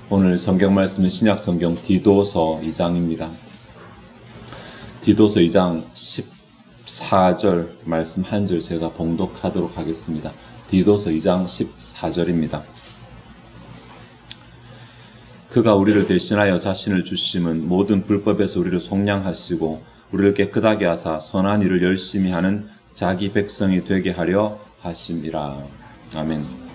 오늘 성경 말씀은 신약 성경 디도서 2장입니다. 디도서 2장 14절 말씀 한 절 제가 봉독하도록 하겠습니다. 디도서 2장 14절입니다. 그가 우리를 대신하여 자신을 주심은 모든 불법에서 우리를 속량하시고 우리를 깨끗하게 하사 선한 일을 열심히 하는 자기 백성이 되게 하려 하심이라. 아멘.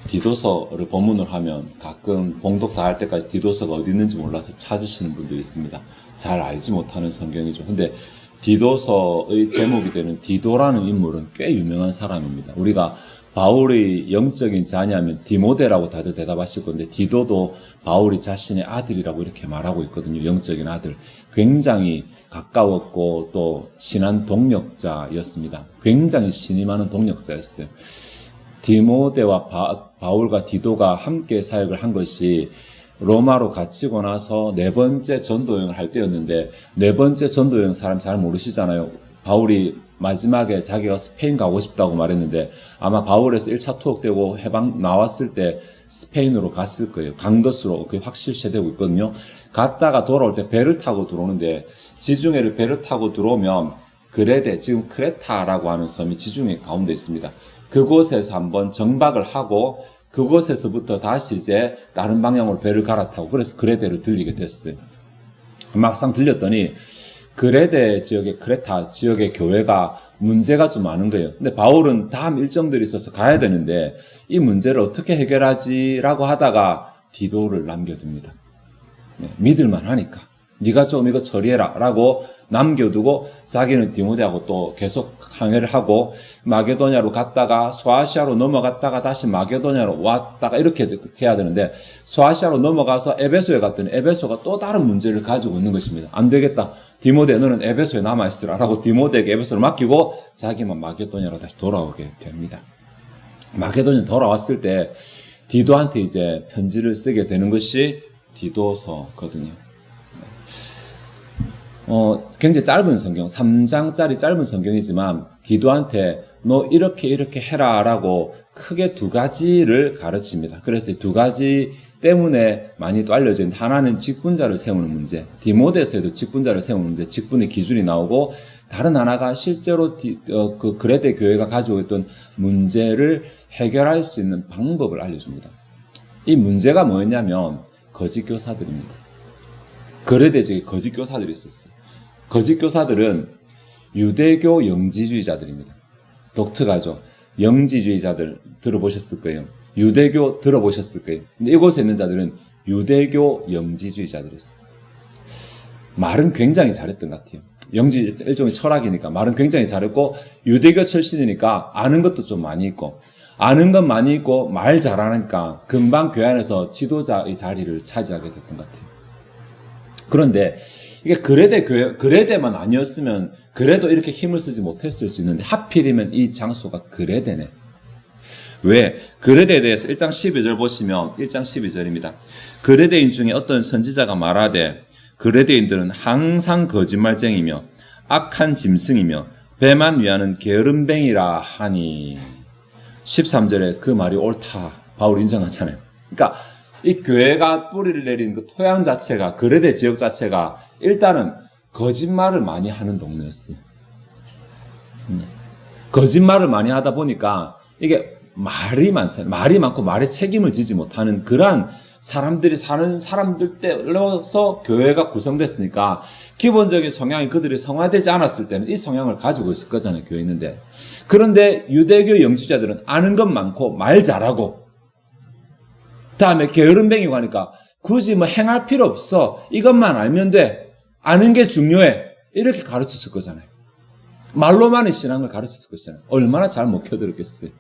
디도서를 본문으로 하면 가끔 봉독 다 할 때까지 디도서가 어디 있는지 몰라서 찾으시는 분들이 있습니다. 잘 알지 못하는 성경이죠. 근데 디도서의 제목이 되는 디도라는 인물은 꽤 유명한 사람입니다. 우리가 바울의 영적인 자녀하면 디모데라고 다들 대답하실 건데 디도도 바울이 자신의 아들이라고 이렇게 말하고 있거든요. 영적인 아들. 굉장히 가까웠고 또 친한 동력자였습니다. 굉장히 신이 많은 동력자였어요. 디모데와 바울과 디도가 함께 사역을 한 것이 로마로 갇히고 나서 네 번째 전도여행을 할 때였는데, 네 번째 전도여행 사람 잘 모르시잖아요. 바울이 마지막에 자기가 스페인 가고 싶다고 말했는데 아마 바울에서 1차 투옥되고 해방 나왔을 때 스페인으로 갔을 거예요. 간 것으로 확실시되고 있거든요. 갔다가 돌아올 때 배를 타고 들어오는데, 지중해를 배를 타고 들어오면 그레데, 지금 크레타라고 하는 섬이 지중해 가운데 있습니다. 그곳에서 한번 정박을 하고 그곳에서부터 다시 이제 다른 방향으로 배를 갈아타고, 그래서 그레데를 들리게 됐어요. 막상 들렸더니 그레데 지역의 크레타 지역의 교회가 문제가 좀 많은 거예요. 근데 바울은 다음 일정들이 있어서 가야 되는데 이 문제를 어떻게 해결하지라고 하다가 디도를 남겨둡니다. 믿을만 하니까 네가 좀 이거 처리해라 라고 남겨두고 자기는 디모데하고 또 계속 항해를 하고 마게도냐로 갔다가 소아시아로 넘어갔다가 다시 마게도냐로 왔다가 이렇게 해야 되는데, 소아시아로 넘어가서 에베소에 갔더니 에베소가 또 다른 문제를 가지고 있는 것입니다. 안 되겠다, 디모데 너는 에베소에 남아있으라 라고 디모데에게 에베소를 맡기고 자기만 마게도냐로 다시 돌아오게 됩니다. 마게도냐 돌아왔을 때 디도한테 이제 편지를 쓰게 되는 것이 디도서거든요. 굉장히 짧은 성경, 3장짜리 짧은 성경이지만 디도한테 너 이렇게 해라 라고 크게 두 가지를 가르칩니다. 그래서 두 가지 때문에 많이 또 알려져 있는데, 하나는 직분자를 세우는 문제, 디모데서에도 직분자를 세우는 문제, 직분의 기준이 나오고, 다른 하나가 실제로 그 그레데 교회가 가지고 있던 문제를 해결할 수 있는 방법을 알려줍니다. 이 문제가 뭐였냐면 거짓 교사들입니다. 그레데 지역에 거짓 교사들이 있었어요. 거짓 교사들은 유대교 영지주의자들입니다. 독특하죠. 영지주의자들 들어보셨을 거예요. 유대교 들어보셨을 거예요. 근데 이곳에 있는 자들은 유대교 영지주의자들이었어요. 말은 굉장히 잘했던 것 같아요. 영지 일종의 철학이니까 말은 굉장히 잘했고, 유대교 출신이니까 아는 것도 좀 많이 있고, 아는 건 많이 있고 말 잘하니까 금방 교회 안에서 지도자의 자리를 차지하게 됐던 것 같아요. 그런데 이게 그레데만 아니었으면 그래도 이렇게 힘을 쓰지 못했을 수 있는데, 하필이면 이 장소가 그레데네. 왜? 그레데에 대해서 1장 12절 보시면 1장 12절입니다. 그레데인 중에 어떤 선지자가 말하되 그레데인들은 항상 거짓말쟁이며 악한 짐승이며 배만 위하는 게으름뱅이라 하니. 13절에 그 말이 옳다, 바울 인정하잖아요. 그러니까 이 교회가 뿌리를 내린 그 토양 자체가, 그레데 지역 자체가 일단은 거짓말을 많이 하는 동네였어요. 거짓말을 많이 하다 보니까 이게 말이 많잖아요. 말이 많고 말에 책임을 지지 못하는 그러한 사람들이 사는 사람들 때로서 교회가 구성됐으니까 기본적인 성향이 그들이 성화되지 않았을 때는 이 성향을 가지고 있을 거잖아요, 교회에 있는데. 그런데 유대교 영지자들은 아는 것 많고 말 잘하고 다음에 게으름뱅이고 하니까 굳이 뭐 행할 필요 없어, 이것만 알면 돼, 아는 게 중요해, 이렇게 가르쳤을 거잖아요. 말로만의 신앙을 가르쳤을 것이잖아요. 얼마나 잘 먹혀들었겠어요.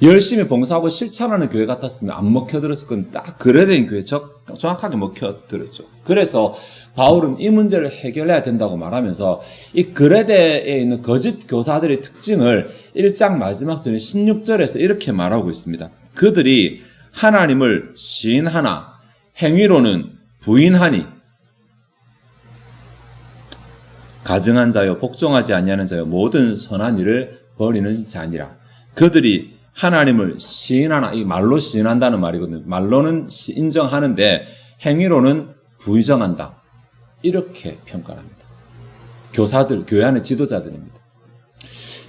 열심히 봉사하고 실천하는 교회 같았으면 안 먹혀들었을 건 딱 그레데인 교회 정확하게 먹혀들었죠. 그래서 바울은 이 문제를 해결해야 된다고 말하면서 이 그레데에 있는 거짓 교사들의 특징을 1장 마지막 절인 16절에서 이렇게 말하고 있습니다. 그들이 하나님을 시인하나 행위로는 부인하니 가증한 자요 복종하지 아니하는 자요 모든 선한 일을 버리는 자니라. 그들이 하나님을 시인하나, 이 말로 시인한다는 말이거든요. 말로는 인정하는데 행위로는 부인정한다. 이렇게 평가를 합니다. 교사들, 교회 안의 지도자들입니다.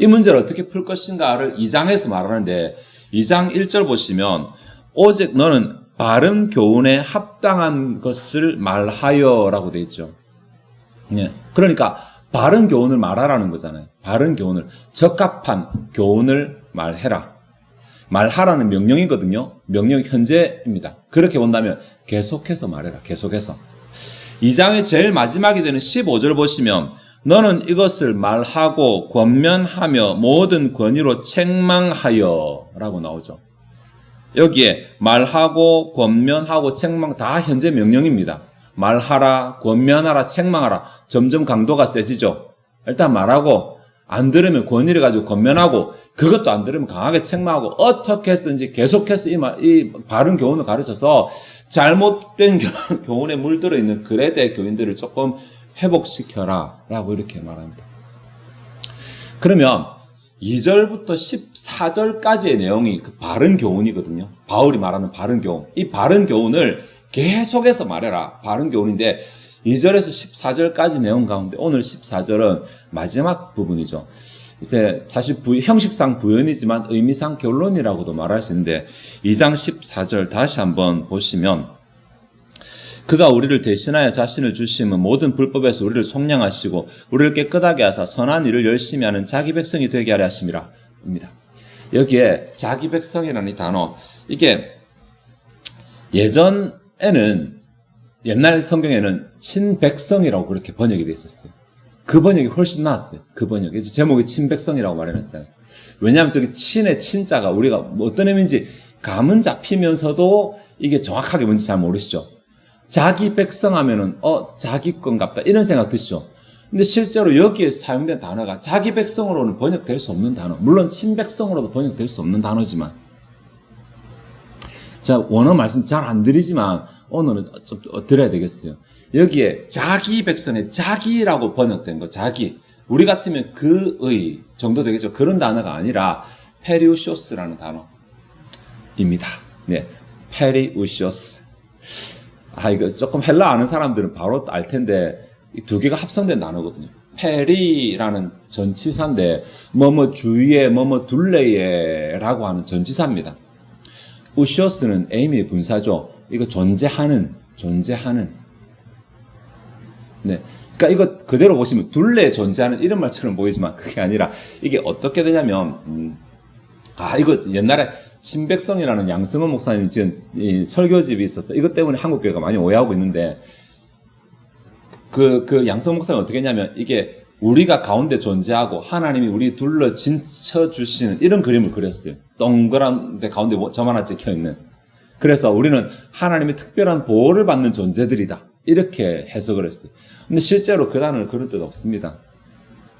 이 문제를 어떻게 풀 것인가를 2장에서 말하는데 2장 1절 보시면 오직 너는 바른 교훈에 합당한 것을 말하여라고 되어 있죠. 네. 그러니까 바른 교훈을 말하라는 거잖아요. 바른 교훈을, 적합한 교훈을 말해라. 말하라는 명령이거든요. 명령 현재입니다. 그렇게 본다면 계속해서 말해라. 계속해서. 2장의 제일 마지막이 되는 15절 보시면 너는 이것을 말하고 권면하며 모든 권위로 책망하여 라고 나오죠. 여기에 말하고 권면하고 책망 다 현재 명령입니다. 말하라, 권면하라, 책망하라. 점점 강도가 세지죠. 일단 말하고 안 들으면 권위를 가지고 권면하고 그것도 안 들으면 강하게 책망하고 어떻게 해서든지 계속해서 이 바른 교훈을 가르쳐서 잘못된 교훈에 물들어 있는 그레데 교인들을 조금 회복시켜라 라고 이렇게 말합니다. 그러면 2절부터 14절까지의 내용이 그 바른 교훈이거든요. 바울이 말하는 바른 교훈. 이 바른 교훈을 계속해서 말해라. 바른 교훈인데 2절에서 14절까지 내용 가운데 오늘 14절은 마지막 부분이죠. 이제 사실 형식상 부연이지만 의미상 결론이라고도 말할 수 있는데 2장 14절 다시 한번 보시면 그가 우리를 대신하여 자신을 주심은 모든 불법에서 우리를 속량하시고 우리를 깨끗하게 하사 선한 일을 열심히 하는 자기 백성이 되게 하려 하심이라 입니다. 여기에 자기 백성이라는 이 단어, 이게 예전에는 옛날 성경에는 친백성이라고 그렇게 번역이 되어 있었어요. 그 번역이 훨씬 나았어요. 그 번역이 제목이 친백성이라고 말해놨잖아요. 왜냐하면 저기 친의 친자가 우리가 어떤 의미인지 감은 잡히면서도 이게 정확하게 뭔지 잘 모르시죠. 자기 백성 하면은 자기 건갑다 이런 생각 드시죠. 근데 실제로 여기에 사용된 단어가 자기 백성으로는 번역될 수 없는 단어, 물론 친백성으로도 번역될 수 없는 단어지만 제가 원어 말씀 잘 안 드리지만 오늘은 좀 드려야 되겠어요. 여기에 자기 백성의 자기라고 번역된 거, 자기. 우리 같으면 그의 정도 되겠죠. 그런 단어가 아니라 페리우쇼스라는 단어입니다. 네, 페리우쇼스. 이거 조금 헬라 아는 사람들은 바로 알 텐데 이 두 개가 합성된 단어거든요. 페리라는 전치사인데 뭐뭐 주위에 뭐뭐 둘레에라고 하는 전치사입니다. 우시오스는 에이미의 분사죠. 이거 존재하는. 네. 그러니까 이거 그대로 보시면 둘레에 존재하는 이런 말처럼 보이지만 그게 아니라 이게 어떻게 되냐면, 이거 옛날에 친백성이라는 양승원 목사님 지은 이 설교집이 있었어요. 이것 때문에 한국교회가 많이 오해하고 있는데, 그 양승원 목사님 어떻게 했냐면, 이게 우리가 가운데 존재하고 하나님이 우리 둘러 진쳐주시는 이런 그림을 그렸어요. 동그란 데 가운데 점 하나 찍혀있는. 그래서 우리는 하나님의 특별한 보호를 받는 존재들이다. 이렇게 해석을 했어요. 근데 실제로 그 단어는 그런 뜻 없습니다.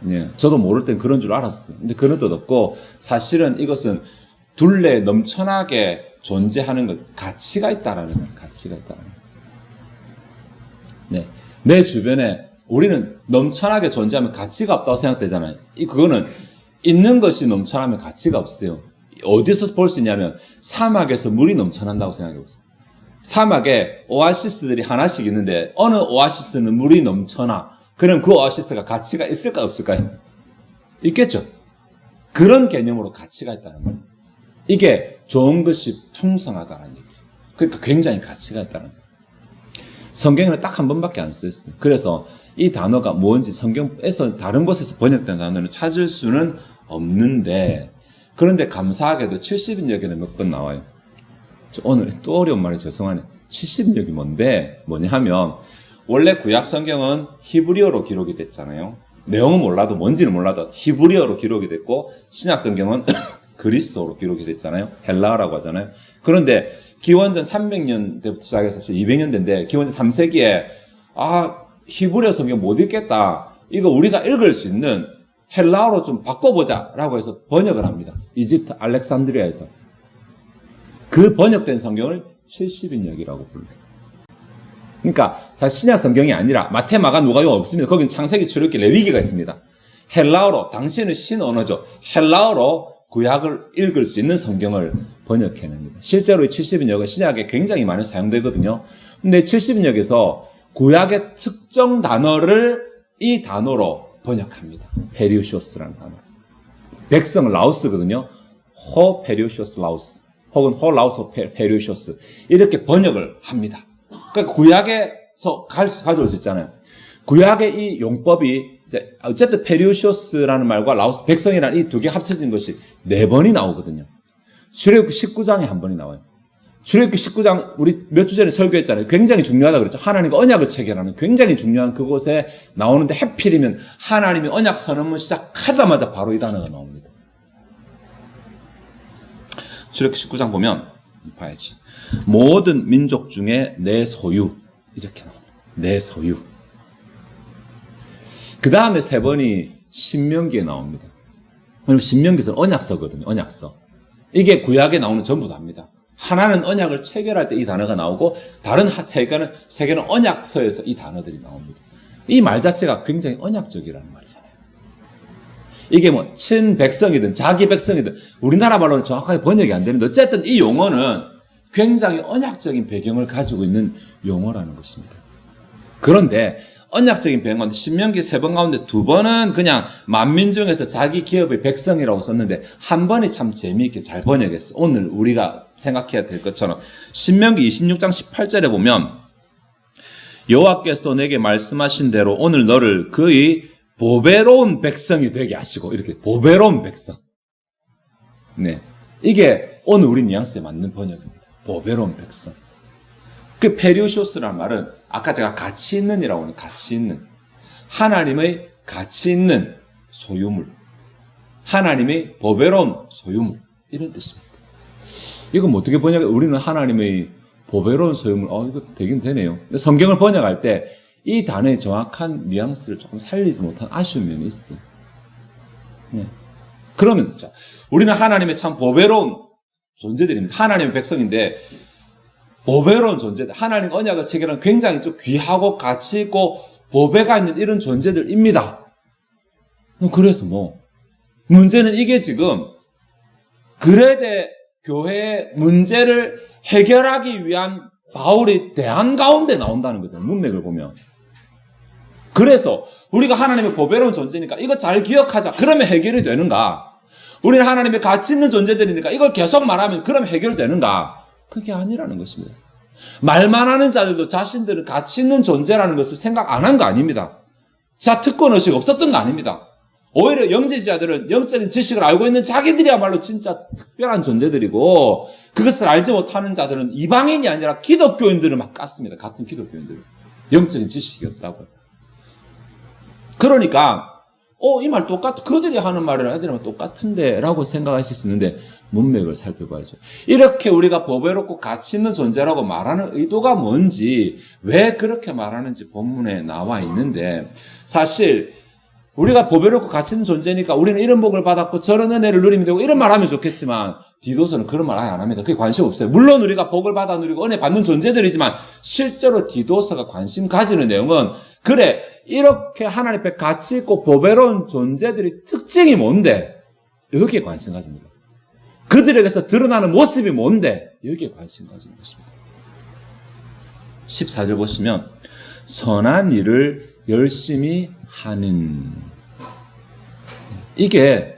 예, 저도 모를 땐 그런 줄 알았어요. 근데 그런 뜻 없고 사실은 이것은 둘레 넘쳐나게 존재하는 것, 가치가 있다라는 거예요. 가치가 있다라는 거예요. 네, 내 주변에 우리는 넘쳐나게 존재하면 가치가 없다고 생각되잖아요. 그거는 있는 것이 넘쳐나면 가치가 없어요. 어디서 볼 수 있냐면 사막에서 물이 넘쳐난다고 생각해 보세요. 사막에 오아시스들이 하나씩 있는데 어느 오아시스는 물이 넘쳐나. 그럼 그 오아시스가 가치가 있을까 없을까요? 있겠죠. 그런 개념으로 가치가 있다는 거예요. 이게 좋은 것이 풍성하다는 얘기예요. 그러니까 굉장히 가치가 있다는 거예요. 성경에는 딱 한 번밖에 안 쓰였어요. 그래서 이 단어가 뭔지 성경에서 다른 곳에서 번역된 단어를 찾을 수는 없는데, 그런데 감사하게도 70인역에는 몇 번 나와요. 오늘 또 어려운 말이 죄송하네. 70인역이 뭐냐 하면 원래 구약 성경은 히브리어로 기록이 됐잖아요. 내용은 몰라도 뭔지는 몰라도 히브리어로 기록이 됐고 신약 성경은 그리스어로 기록이 됐잖아요. 헬라어라고 하잖아요. 그런데 기원전 300년 때부터 시작해서 200년 대인데 기원전 3세기에 히브리어 성경 못 읽겠다. 이거 우리가 읽을 수 있는 헬라어로 좀 바꿔보자 라고 해서 번역을 합니다. 이집트 알렉산드리아에서. 그 번역된 성경을 70인역이라고 불러요. 그러니까 사실 신약 성경이 아니라 마태, 마가, 누가요 없습니다. 거긴 창세기, 출애굽기, 레위기가 있습니다. 헬라어로, 당시에는 신언어죠. 헬라어로 구약을 읽을 수 있는 성경을 번역해냅니다. 실제로 이 70인역은 신약에 굉장히 많이 사용되거든요. 근데 70인역에서 구약의 특정 단어를 이 단어로 번역합니다. 페리우시오스라는 단어. 백성은 라오스거든요. 호 페리우시오스 라오스 혹은 호 라오스 페리우시오스 이렇게 번역을 합니다. 그러니까 구약에서 가져올 수 있잖아요. 구약의 이 용법이 이제 어쨌든 페리우시오스라는 말과 라오스 백성이라는 이 두 개 합쳐진 것이 4번이 나오거든요. 출애굽기 19장에 한 번이 나와요. 출애굽기 19장 우리 몇 주 전에 설교했잖아요. 굉장히 중요하다 그랬죠. 하나님과 언약을 체결하는 굉장히 중요한 그곳에 나오는데 하필이면 하나님이 언약 선언문 시작하자마자 바로 이 단어가 나옵니다. 출애굽기 19장 보면 봐야지. 모든 민족 중에 내 소유 이렇게 나옵니다. 내 소유. 그 다음에 3번이 신명기에 나옵니다. 그리고 신명기에서는 언약서거든요. 언약서. 이게 구약에 나오는 전부 다입니다. 하나는 언약을 체결할 때 이 단어가 나오고 다른 3개는 언약서에서 이 단어들이 나옵니다. 이 말 자체가 굉장히 언약적이라는 말이잖아요. 이게 뭐 친백성이든 자기 백성이든 우리나라 말로는 정확하게 번역이 안 되는데 어쨌든 이 용어는 굉장히 언약적인 배경을 가지고 있는 용어라는 것입니다. 그런데 언약적인 배경은 신명기 3번 가운데 2번은 그냥 만민 중에서 자기 기업의 백성이라고 썼는데 한 번이 참 재미있게 잘 번역했어. 오늘 우리가 생각해야 될 것처럼 신명기 26장 18절에 보면 여호와께서도 내게 말씀하신 대로 오늘 너를 그의 보배로운 백성이 되게 하시고 이렇게 보배로운 백성. 네, 이게 오늘 우리 뉘앙스에 맞는 번역입니다. 보배로운 백성. 그 페리오시오스라는 말은 아까 제가 가치 있는이라고 하는 가치 있는 하나님의 가치 있는 소유물 하나님의 보배로운 소유물 이런 뜻입니다. 이건 어떻게 번역해? 우리는 하나님의 보배로운 소유물 이거 되긴 되네요. 근데 성경을 번역할 때 이 단어의 정확한 뉘앙스를 조금 살리지 못한 아쉬운 면이 있어요. 네. 그러면 자, 우리는 하나님의 참 보배로운 존재들입니다. 하나님의 백성인데 보배로운 존재들, 하나님 언약을 체결한 굉장히 좀 귀하고 가치 있고 보배가 있는 이런 존재들입니다. 그래서 문제는 이게 지금 그레데 교회의 문제를 해결하기 위한 바울의 대안 가운데 나온다는 거잖아요. 문맥을 보면. 그래서 우리가 하나님의 보배로운 존재니까 이거 잘 기억하자. 그러면 해결이 되는가? 우리는 하나님의 가치 있는 존재들이니까 이걸 계속 말하면 그럼 해결되는가? 그게 아니라는 것입니다. 말만 하는 자들도 자신들은 가치 있는 존재라는 것을 생각 안 한 거 아닙니다. 자, 특권의식 없었던 거 아닙니다. 오히려 영지주의자들은 영적인 지식을 알고 있는 자기들이야말로 진짜 특별한 존재들이고 그것을 알지 못하는 자들은 이방인이 아니라 기독교인들을 막 깠습니다. 같은 기독교인들을. 영적인 지식이 없다고. 그러니까 이 말 그들이 하는 말이랑 애들이랑 똑같은데 라고 생각하실 수 있는데 문맥을 살펴봐야죠. 이렇게 우리가 보배롭고 가치 있는 존재라고 말하는 의도가 뭔지 왜 그렇게 말하는지 본문에 나와 있는데 사실 우리가 보배롭고 가치 있는 존재니까 우리는 이런 복을 받았고 저런 은혜를 누리면 되고 이런 말 하면 좋겠지만 디도서는 그런 말 아예 안 합니다. 그게 관심 없어요. 물론 우리가 복을 받아 누리고 은혜 받는 존재들이지만 실제로 디도서가 관심 가지는 내용은 그래 이렇게 하나님 앞에 가치 있고 보배로운 존재들의 특징이 뭔데 여기에 관심 가집니다. 그들에게서 드러나는 모습이 뭔데 여기에 관심 가지는 것입니다. 14절 보시면 선한 일을 열심히 하는 이게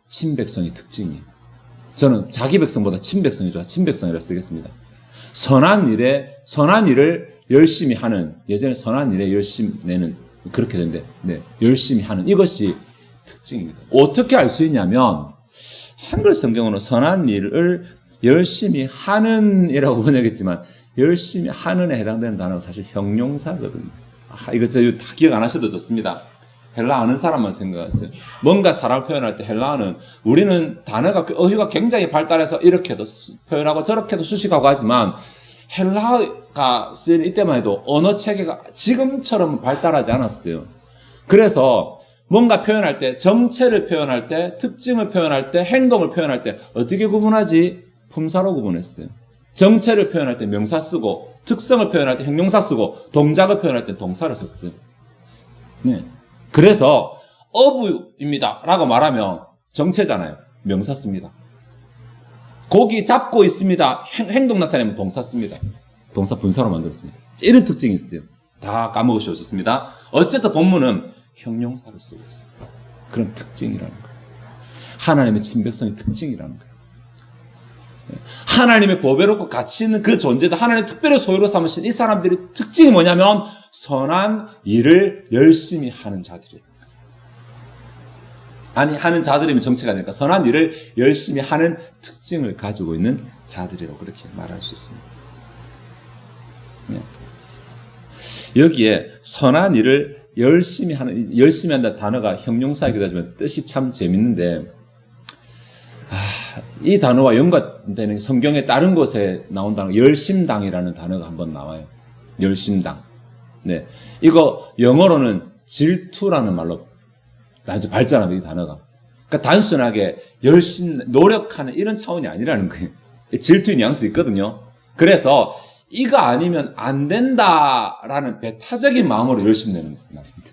친백성의 특징이에요. 저는 자기 백성보다 친백성이 좋아 친백성이라 쓰겠습니다. 선한 일을 열심히 하는 예전에 선한 일에 열심히 내는 그렇게 되는데 열심히 하는 이것이 특징입니다. 어떻게 알 수 있냐면 한글 성경으로 선한 일을 열심히 하는이라고 번역했지만 열심히 하는에 해당되는 단어가 사실 형용사거든요. 이거 다 기억 안 하셔도 좋습니다. 헬라 아는 사람만 생각하세요. 뭔가 사람을 표현할 때 헬라어는 우리는 단어가 어휘가 굉장히 발달해서 이렇게도 표현하고 저렇게도 수식하고 하지만 헬라가 쓰이는 이때만 해도 언어 체계가 지금처럼 발달하지 않았어요. 그래서 뭔가 표현할 때 정체를 표현할 때 특징을 표현할 때 행동을 표현할 때 어떻게 구분하지? 품사로 구분했어요. 정체를 표현할 때 명사 쓰고 특성을 표현할 때 형용사 쓰고 동작을 표현할 때 동사를 썼어요. 네. 그래서 어부입니다 라고 말하면 정체잖아요. 명사 씁니다. 고기 잡고 있습니다. 행동 나타내면 동사 씁니다. 동사 분사로 만들었습니다. 이런 특징이 있어요. 다 까먹으셨습니다. 어쨌든 본문은 형용사를 쓰고 있어요. 그런 특징이라는 거예요. 하나님의 친백성의 특징이라는 거예요. 하나님의 보배롭고 가치 있는 그 존재도 하나님 특별히 소유로 삼으신 이 사람들의 특징이 뭐냐면 선한 일을 열심히 하는 자들이에요. 아니 하는 자들이면 정체가 되니까 선한 일을 열심히 하는 특징을 가지고 있는 자들이라고 그렇게 말할 수 있습니다. 네. 여기에 선한 일을 열심히 한다 단어가 형용사이기도 하지만 뜻이 참 재밌는데 이 단어와 연관되는 성경의 다른 곳에 나온 단어 열심당이라는 단어가 한번 나와요. 열심당. 네, 이거 영어로는 질투라는 말로 아주 발전합니다. 이 단어가. 그러니까 단순하게 노력하는 이런 차원이 아니라는 거예요. 질투의 뉘앙스 있거든요. 그래서 이거 아니면 안 된다라는 배타적인 마음으로 열심히 내는 말입니다.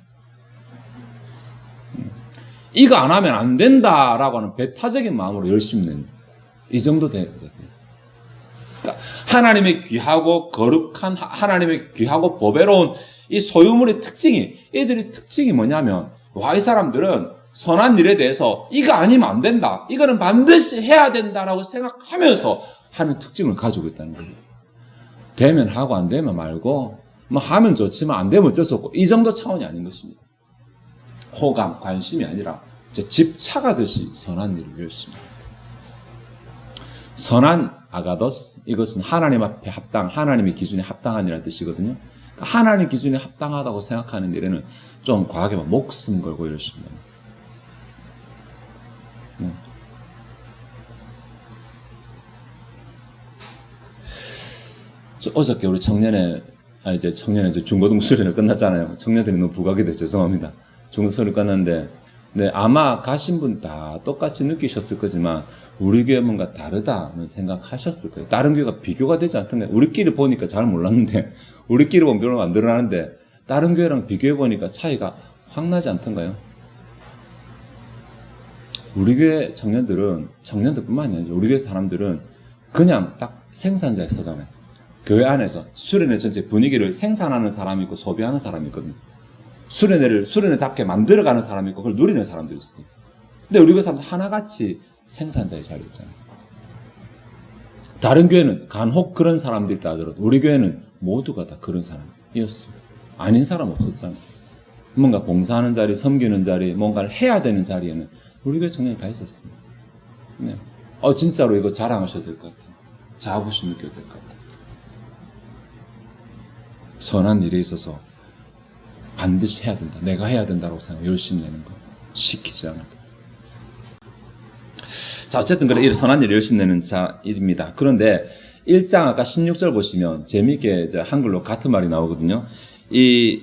이거 안 하면 안 된다라고 하는 배타적인 마음으로 열심히 내는 이 정도 되거든요. 그러니까 하나님의 귀하고 거룩한 하나님의 귀하고 보배로운 이 소유물의 특징이 이들의 특징이 뭐냐면 이 사람들은 선한 일에 대해서 이거 아니면 안 된다. 이거는 반드시 해야 된다라고 생각하면서 하는 특징을 가지고 있다는 거예요. 되면 하고 안 되면 말고 뭐 하면 좋지만 안 되면 어쩔 수 없고 이 정도 차원이 아닌 것입니다. 호감, 관심이 아니라 집착하듯이 선한 일을 열심히 합니다. 선한 아가더스 이것은 하나님 앞에 하나님의 기준에 합당한 이라는 뜻이거든요. 하나님 기준에 합당하다고 생각하는 일에는 좀 과하게 목숨 걸고 열심히 합니다. 네. 어저께 우리 청년회 이제 중고등 수련회 끝났잖아요. 청년들이 너무 부각이 돼서 죄송합니다. 중고등 수련회 끝났는데 네, 아마 가신 분 다 똑같이 느끼셨을 거지만 우리 교회 뭔가 다르다는 생각하셨을 거예요. 다른 교회가 비교가 되지 않던가요? 우리끼리 보니까 잘 몰랐는데 우리끼리 보면 별로 안 드러나는데 다른 교회랑 비교해 보니까 차이가 확 나지 않던가요? 우리 교회 청년들뿐만이 아니죠. 우리 교회 사람들은 그냥 딱 생산자에 서잖아요. 교회 안에서 수련회 전체 분위기를 생산하는 사람이 있고 소비하는 사람이 있거든요. 수련회답게 만들어가는 사람이 있고 그걸 누리는 사람들이 있어요. 근데 우리 교회 사람들 하나같이 생산자의 자리에 있잖아요. 다른 교회는 간혹 그런 사람들이 있다 하더라도 우리 교회는 모두가 다 그런 사람이었어요. 아닌 사람 없었잖아요. 뭔가 봉사하는 자리, 섬기는 자리, 뭔가를 해야 되는 자리에는 우리 교회 청년이 다 있었어요. 네. 진짜로 이거 자랑하셔도 될 것 같아요. 자부심 느껴도 될 것 같아요. 선한 일에 있어서 반드시 해야 된다. 내가 해야 된다고 생각하고 열심히 내는 거. 시키지 않아도. 자, 어쨌든 그래, 이 선한 일을 열심히 내는 자입니다. 그런데 1장 아까 16절 보시면 재미있게 이제 한글로 같은 말이 나오거든요. 이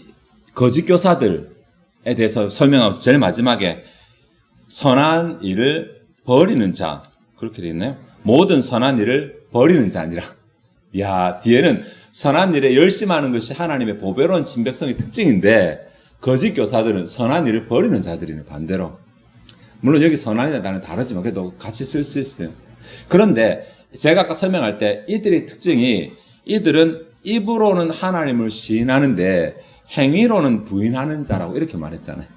거짓 교사들에 대해서 설명하면서 제일 마지막에 선한 일을 버리는 자. 그렇게 되어 있나요? 모든 선한 일을 버리는 자 아니라. 야, 뒤에는 선한 일에 열심히 하는 것이 하나님의 보배로운 친백성의 특징인데 거짓 교사들은 선한 일을 버리는 자들이네, 반대로. 물론 여기 선한이나 나는 다르지만 그래도 같이 쓸 수 있어요. 그런데 제가 아까 설명할 때 이들의 특징이 이들은 입으로는 하나님을 시인하는데 행위로는 부인하는 자라고 이렇게 말했잖아요.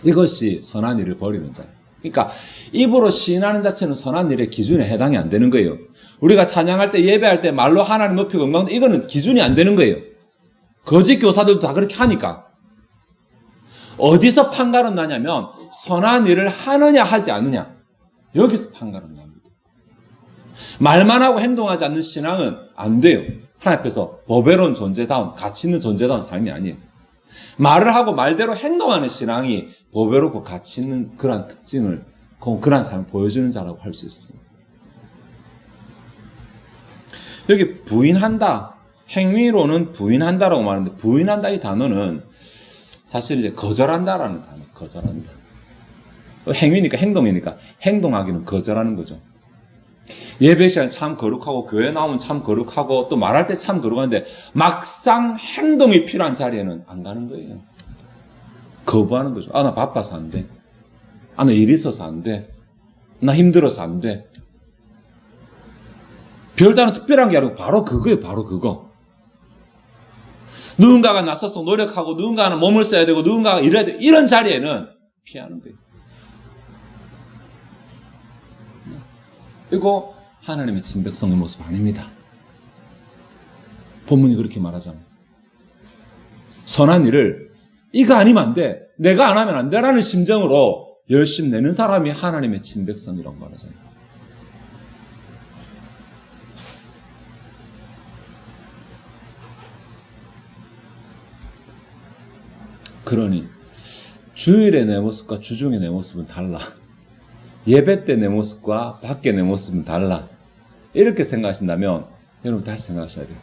이것이 선한 일을 버리는 자예요. 그러니까 입으로 시인하는 자체는 선한 일의 기준에 해당이 안 되는 거예요. 우리가 찬양할 때 예배할 때 말로 하나님 높이고 영광 이거는 기준이 안 되는 거예요. 거짓 교사들도 다 그렇게 하니까. 어디서 판가름 나냐면 선한 일을 하느냐 하지 않느냐 여기서 판가름 납니다. 말만 하고 행동하지 않는 신앙은 안 돼요. 하나님 앞에서 보배로운 존재다운 가치 있는 존재다운 삶이 아니에요. 말을 하고 말대로 행동하는 신앙이 보배롭고 가치 있는 그러한 특징을 그러한 삶을 보여주는 자라고 할 수 있어요. 여기 부인한다, 행위로는 부인한다라고 말하는데 부인한다 이 단어는 사실 이제 거절한다라는 단어, 거절한다. 행위니까 행동이니까 행동하기는 거절하는 거죠. 예배 시간 참 거룩하고 교회 나오면 참 거룩하고 또 말할 때 참 거룩한데 막상 행동이 필요한 자리에는 안 가는 거예요. 거부하는 거죠. 나 바빠서 안 돼. 나 일이 있어서 안 돼. 나 힘들어서 안 돼. 별다른 특별한 게 아니고 바로 그거예요. 바로 그거. 누군가가 나서서 노력하고 누군가는 몸을 써야 되고 누군가가 일해야 되고 이런 자리에는 피하는 거예요. 이거 하나님의 친백성의 모습 아닙니다. 본문이 그렇게 말하잖아요. 선한 일을 이거 아니면 안 돼. 내가 안 하면 안 돼라는 심정으로 열심히 내는 사람이 하나님의 친백성이라고 말하잖아요. 그러니 주일의 내 모습과 주중의 내 모습은 달라. 예배 때 내 모습과 밖에 내 모습은 달라. 이렇게 생각하신다면 여러분 다시 생각하셔야 돼요.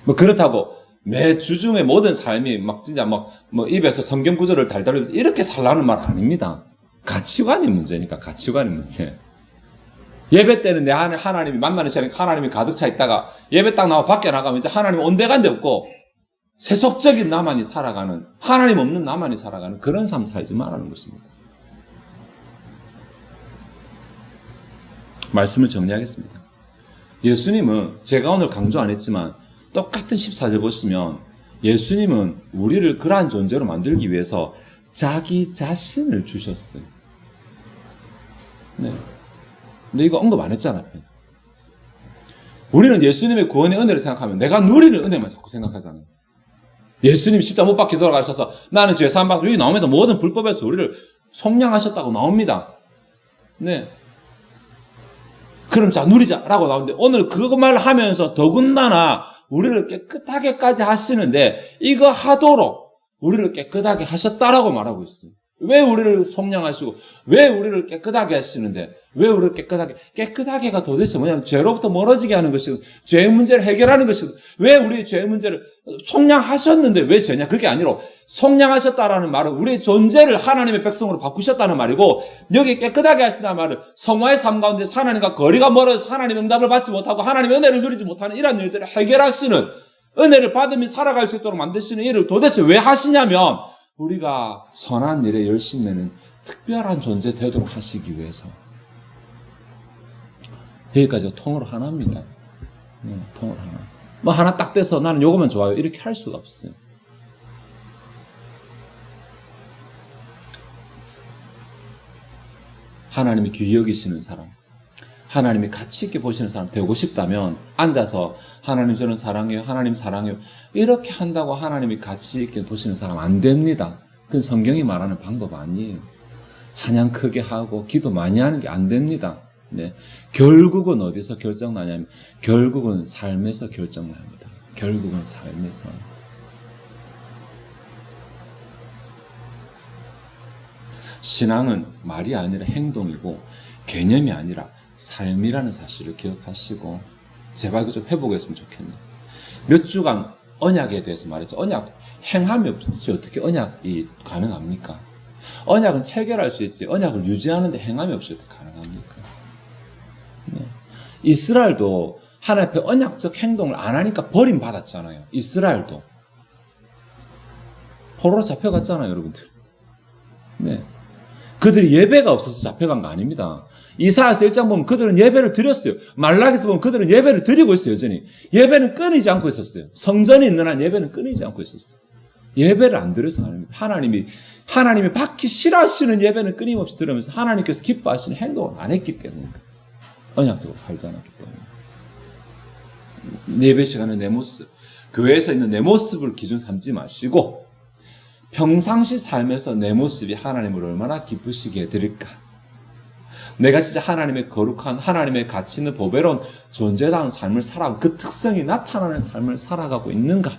뭐 그렇다고 매 주중의 모든 삶이 막 진짜 뭐 입에서 성경 구절을 달달하면서 이렇게 살라는 말 아닙니다. 가치관이 문제니까 가치관이 문제. 예배 때는 내 안에 하나님이 만나는 시간에 하나님이 가득 차 있다가 예배 딱 나와 밖에 나가면 이제 하나님 온데간데 없고 세속적인 나만이 살아가는 하나님 없는 나만이 살아가는 그런 삶 살지 말라는 것입니다. 말씀을 정리하겠습니다. 예수님은 제가 오늘 강조 안 했지만 똑같은 14절 보시면 예수님은 우리를 그러한 존재로 만들기 위해서 자기 자신을 주셨어요. 네. 근데 이거 언급 안 했잖아요. 우리는 예수님의 구원의 은혜를 생각하면 내가 누리는 은혜만 자꾸 생각하잖아요. 예수님이 십자가 못 박혀 돌아가셔서 나는 죄 사함 받고 여기 나옵니다. 모든 불법에서 우리를 속량하셨다고 나옵니다. 네. 그럼 자 누리자라고 나오는데 오늘 그것만 하면서 더군다나 우리를 깨끗하게까지 하시는데 이거 하도록 우리를 깨끗하게 하셨다라고 말하고 있어요. 왜 우리를 속량하시고 왜 우리를 깨끗하게 하시는데 왜 우리를 깨끗하게가 도대체 뭐냐면 죄로부터 멀어지게 하는 것이고 죄의 문제를 해결하는 것이고 왜 우리의 죄의 문제를 속량하셨는데 왜 죄냐 그게 아니라 속량하셨다라는 말은 우리의 존재를 하나님의 백성으로 바꾸셨다는 말이고 여기 깨끗하게 하신다는 말은 성화의 삶 가운데 하나님과 거리가 멀어서 하나님의 응답을 받지 못하고 하나님의 은혜를 누리지 못하는 이런 일들을 해결하시는 은혜를 받으며 살아갈 수 있도록 만드시는 일을 도대체 왜 하시냐면 우리가 선한 일에 열심 내는 특별한 존재 되도록 하시기 위해서 여기까지가 통으로 하나입니다. 네, 통으로 하나. 뭐 하나 딱 떼서 나는 요거만 좋아요. 이렇게 할 수가 없어요. 하나님이 귀히 여기시는 사람, 하나님이 가치 있게 보시는 사람 되고 싶다면 앉아서 하나님 저는 사랑해요. 하나님 사랑해요. 이렇게 한다고 하나님이 가치 있게 보시는 사람 안 됩니다. 그건 성경이 말하는 방법 아니에요. 찬양 크게 하고 기도 많이 하는 게 안 됩니다. 네. 결국은 어디서 결정나냐면 결국은 삶에서 결정납니다. 결국은 삶에서. 신앙은 말이 아니라 행동이고 개념이 아니라 삶이라는 사실을 기억하시고 제발 좀 회복했으면 좋겠네요. 몇 주간 언약에 대해서 말했죠. 언약 행함이 없이 어떻게 언약이 가능합니까? 언약은 체결할 수 있지 언약을 유지하는데 행함이 없이 어떻게 가능합니까? 네. 이스라엘도 하나님 앞에 언약적 행동을 안 하니까 버림받았잖아요. 이스라엘도 포로로 잡혀갔잖아요, 여러분들. 네. 그들이 예배가 없어서 잡혀간 거 아닙니다. 이사야서 1장 보면 그들은 예배를 드렸어요. 말라기서 보면 그들은 예배를 드리고 있어요, 여전히. 예배는 끊이지 않고 있었어요. 성전이 있는 한 예배는 끊이지 않고 있었어요. 예배를 안 드려서 아닙니다. 하나님이 받기 싫어하시는 예배는 끊임없이 드리면서 하나님께서 기뻐하시는 행동을 안 했기 때문에 언약적으로 살지 않았기 때문에 예배 시간에 내 모습, 교회에서 있는 내 모습을 기준 삼지 마시고 평상시 삶에서 내 모습이 하나님을 얼마나 기쁘시게 해드릴까? 내가 진짜 하나님의 거룩한 하나님의 가치 있는 보배로운 존재다운 삶을 살아가고 그 특성이 나타나는 삶을 살아가고 있는가?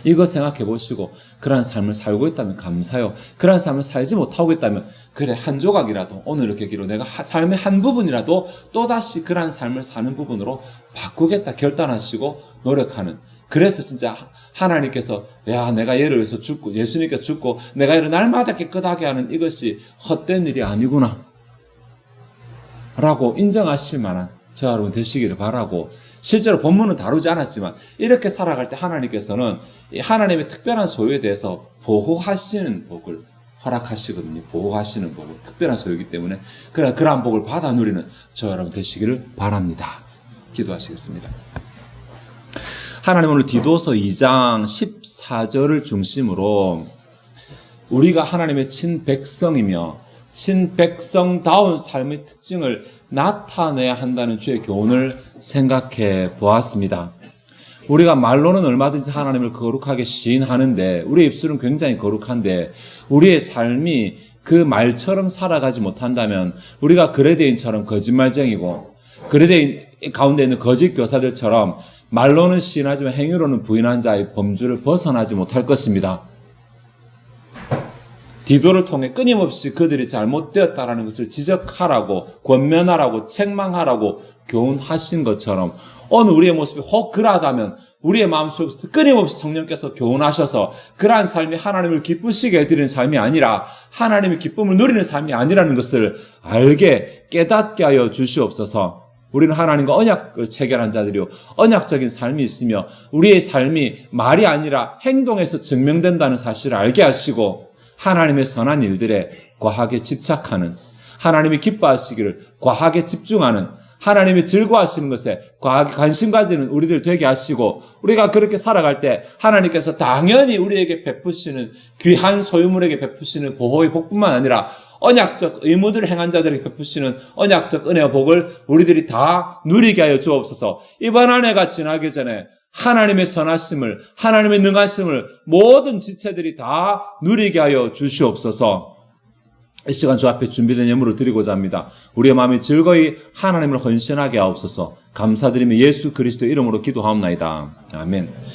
이거 생각해 보시고 그러한 삶을 살고 있다면 감사해요. 그러한 삶을 살지 못하고 있다면 그래 한 조각이라도 오늘 이렇게 기로 내가 삶의 한 부분이라도 또다시 그러한 삶을 사는 부분으로 바꾸겠다 결단하시고 노력하는 그래서 진짜 하나님께서 야 내가 얘를 위해서 죽고 예수님께서 죽고 내가 얘를 날마다 깨끗하게 하는 이것이 헛된 일이 아니구나 라고 인정하실 만한 저와 여러분 되시기를 바라고 실제로 본문은 다루지 않았지만 이렇게 살아갈 때 하나님께서는 하나님의 특별한 소유에 대해서 보호하시는 복을 허락하시거든요. 보호하시는 복을, 특별한 소유이기 때문에 그러한 복을 받아 누리는 저 여러분 되시기를 바랍니다. 기도하시겠습니다. 하나님, 오늘 디도서 2장 14절을 중심으로 우리가 하나님의 친백성이며 친백성다운 삶의 특징을 나타내야 한다는 주의 교훈을 생각해 보았습니다. 우리가 말로는 얼마든지 하나님을 거룩하게 시인하는데, 우리의 입술은 굉장히 거룩한데 우리의 삶이 그 말처럼 살아가지 못한다면 우리가 그레데인처럼 거짓말쟁이고, 그레데인 가운데 있는 거짓 교사들처럼 말로는 시인하지만 행위로는 부인한 자의 범주를 벗어나지 못할 것입니다. 디도를 통해 끊임없이 그들이 잘못되었다라는 것을 지적하라고, 권면하라고, 책망하라고 교훈하신 것처럼 오늘 우리의 모습이 혹 그러하다면 우리의 마음속에서 끊임없이 성령께서 교훈하셔서 그러한 삶이 하나님을 기쁘시게 해드리는 삶이 아니라 하나님의 기쁨을 누리는 삶이 아니라는 것을 알게 깨닫게 하여 주시옵소서. 우리는 하나님과 언약을 체결한 자들이요, 언약적인 삶이 있으며 우리의 삶이 말이 아니라 행동에서 증명된다는 사실을 알게 하시고, 하나님의 선한 일들에 과하게 집착하는, 하나님이 기뻐하시기를 과하게 집중하는, 하나님이 즐거워하시는 것에 과하게 관심 가지는 우리들 되게 하시고, 우리가 그렇게 살아갈 때 하나님께서 당연히 우리에게 베푸시는, 귀한 소유물에게 베푸시는 보호의 복뿐만 아니라 언약적 의무들을 행한 자들에게 베푸시는 언약적 은혜와 복을 우리들이 다 누리게 하여 주옵소서. 이번 한 해가 지나기 전에 하나님의 선하심을, 하나님의 능하심을 모든 지체들이 다 누리게 하여 주시옵소서. 이 시간 주 앞에 준비된 예물을 드리고자 합니다. 우리의 마음이 즐거이 하나님을 헌신하게 하옵소서. 감사드리며 예수 그리스도의 이름으로 기도하옵나이다. 아멘.